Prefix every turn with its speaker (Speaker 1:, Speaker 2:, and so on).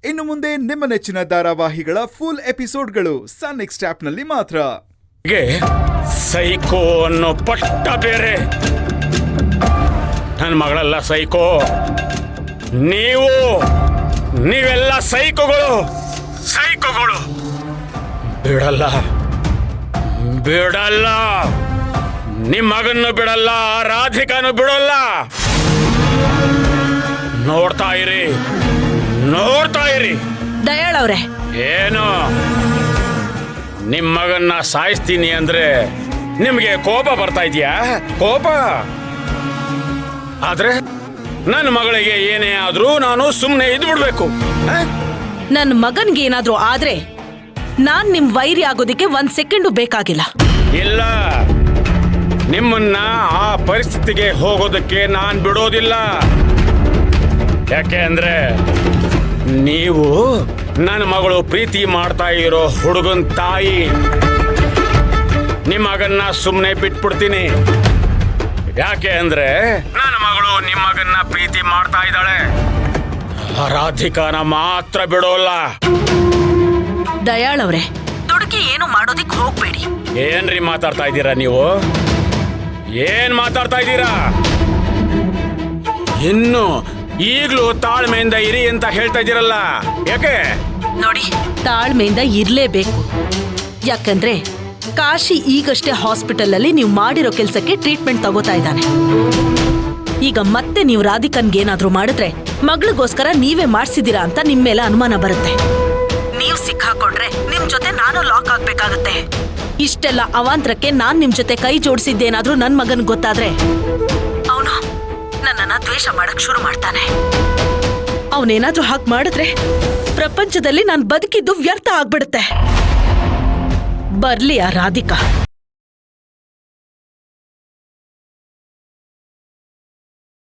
Speaker 1: ಇನ್ನು ಮುಂದೆ ನಿಮ್ಮ ನೆಚ್ಚಿನ ಧಾರಾವಾಹಿಗಳ ಫುಲ್ ಎಪಿಸೋಡ್ಗಳು ಸನ್ ನೆಕ್ಸ್ಟ್ ಆಪ್ನಲ್ಲಿ ಮಾತ್ರ.
Speaker 2: ಸೈಕೋ ಅನ್ನೋ ಪಟ್ಟ ಬೇರೆ. ನನ್ನ ಮಗಳೆಲ್ಲ ಸೈಕೋ, ನೀವೆಲ್ಲ ಸೈಕೋಗಳು. ಬಿಡಲ್ಲ ನಿಮ್ಮ ಮಗನ್ನು ಬಿಡಲ್ಲ, ರಾಧಿಕಾನು ಬಿಡಲ್ಲ. ನೋಡ್ತಾ ಇರಿ.
Speaker 3: ದಯಾಳ್ ಅವ್ರೆ,
Speaker 2: ಏನು ನಿಮ್ಮ ಮಗನ್ನ ಸಾಯಿಸ್ತೀನಿ ಅಂದ್ರೆ ನಿಮ್ಗೆ ಕೋಪ ಬರ್ತಾ ಇದೆಯಾ? ಕೋಪ ಆದ್ರೆ ನನ್ನ ಮಗಳಿಗೆ ಏನೇ ಆದ್ರೂ ನಾನು ಸುಮ್ಮನೆ ಇದ್ದು ಬಿಡ್ಬೇಕು.
Speaker 3: ನನ್ನ ಮಗನ್ಗೆ ಏನಾದ್ರೂ ಆದ್ರೆ ನಾನ್ ನಿಮ್ ವೈರಿ ಆಗೋದಿಕ್ಕೆ 1 ಸೆಕೆಂಡು ಬೇಕಾಗಿಲ್ಲ.
Speaker 2: ಇಲ್ಲ, ನಿಮ್ಮನ್ನ ಆ ಪರಿಸ್ಥಿತಿಗೆ ಹೋಗೋದಕ್ಕೆ ನಾನ್ ಬಿಡೋದಿಲ್ಲ. ಯಾಕೆ ಅಂದ್ರೆ ನೀವು ನನ್ನ ಮಗಳು ಪ್ರೀತಿ ಮಾಡ್ತಾ ಇರೋ ಹುಡುಗನ್ ತಾಯಿ. ನಿಮ್ಮ ಮಗನ್ನ ಸುಮ್ಮನೆ ಬಿಟ್ಬಿಡ್ತೀನಿ. ಯಾಕೆ ಅಂದ್ರೆ ನನ್ನ ಮಗಳು ನಿಮ್ಮ ಮಗನ್ನ ಪ್ರೀತಿ ಮಾಡ್ತಾ ಇದ್ದಾಳೆ. ರಾಧಿಕಾನ ಮಾತ್ರ ಬಿಡೋಲ್ಲ.
Speaker 3: ದಯಾಳ್ ಅವ್ರೆ, ದುಡುಕಿ ಏನು ಮಾಡೋದಿಕ್ ಹೋಗ್ಬೇಡಿ.
Speaker 2: ಏನ್ರಿ ಮಾತಾಡ್ತಾ ಇದ್ದೀರಾ ನೀವು? ಏನ್ ಮಾತಾಡ್ತಾ ಇದ್ದೀರಾ? ಇನ್ನು ಈಗ್ಲೂ ತಾಳ್ಮೆಯಿಂದ ಇರಿ ಅಂತ ಹೇಳ್ತಾ ಇದ್ದೀರಲ್ಲ, ಯಾಕೆ?
Speaker 3: ನೋಡಿ, ತಾಳ್ಮೆಯಿಂದ ಇರ್ಲೇಬೇಕು. ಯಾಕಂದ್ರೆ ಕಾಶಿ ಈಗಷ್ಟೇ ಹಾಸ್ಪಿಟಲ್ ಅಲ್ಲಿ ನೀವು ಮಾಡಿರೋ ಕೆಲ್ಸಕ್ಕೆ ಟ್ರೀಟ್ಮೆಂಟ್ ತಗೋತಾ ಇದ್ದಾನೆ. ಈಗ ಮತ್ತೆ ನೀವು ರಾಧಿಕನ್ಗೆ ಏನಾದ್ರೂ ಮಾಡಿದ್ರೆ ಮಗಳಿಗೋಸ್ಕರ ನೀವೇ ಮಾಡ್ಸಿದೀರಾ ಅಂತ ನಿಮ್ ಮೇಲೆ ಅನುಮಾನ ಬರುತ್ತೆ. ನೀವು ಸಿಕ್ಕಾಕೊಂಡ್ರೆ ನಿಮ್ ಜೊತೆ ನಾನು ಲಾಕ್ ಆಗ್ಬೇಕಾಗತ್ತೆ. ಇಷ್ಟೆಲ್ಲ ಅವಾಂತರಕ್ಕೆ ನಾನ್ ನಿಮ್ ಜೊತೆ ಕೈ ಜೋಡಿಸಿದ್ದೇನಾದ್ರೂ ನನ್ ಮಗನ್ ಗೊತ್ತಾದ್ರೆ ಅವನು ನನ್ನನ್ನ ದ್ವೇಷ ಮಾಡಕ್ ಶುರು ಮಾಡ್ತಾನೆ. ಅವನೇನಾದ್ರೂ ಹಾಗೆ ಮಾಡಿದ್ರೆ ಪ್ರಪಂಚದಲ್ಲಿ ನಾನ್ ಬದುಕಿದ್ದು ವ್ಯರ್ಥ ಆಗ್ಬಿಡುತ್ತೆ. ಬರ್ಲಿ ಆ ರಾಧಿಕಾ.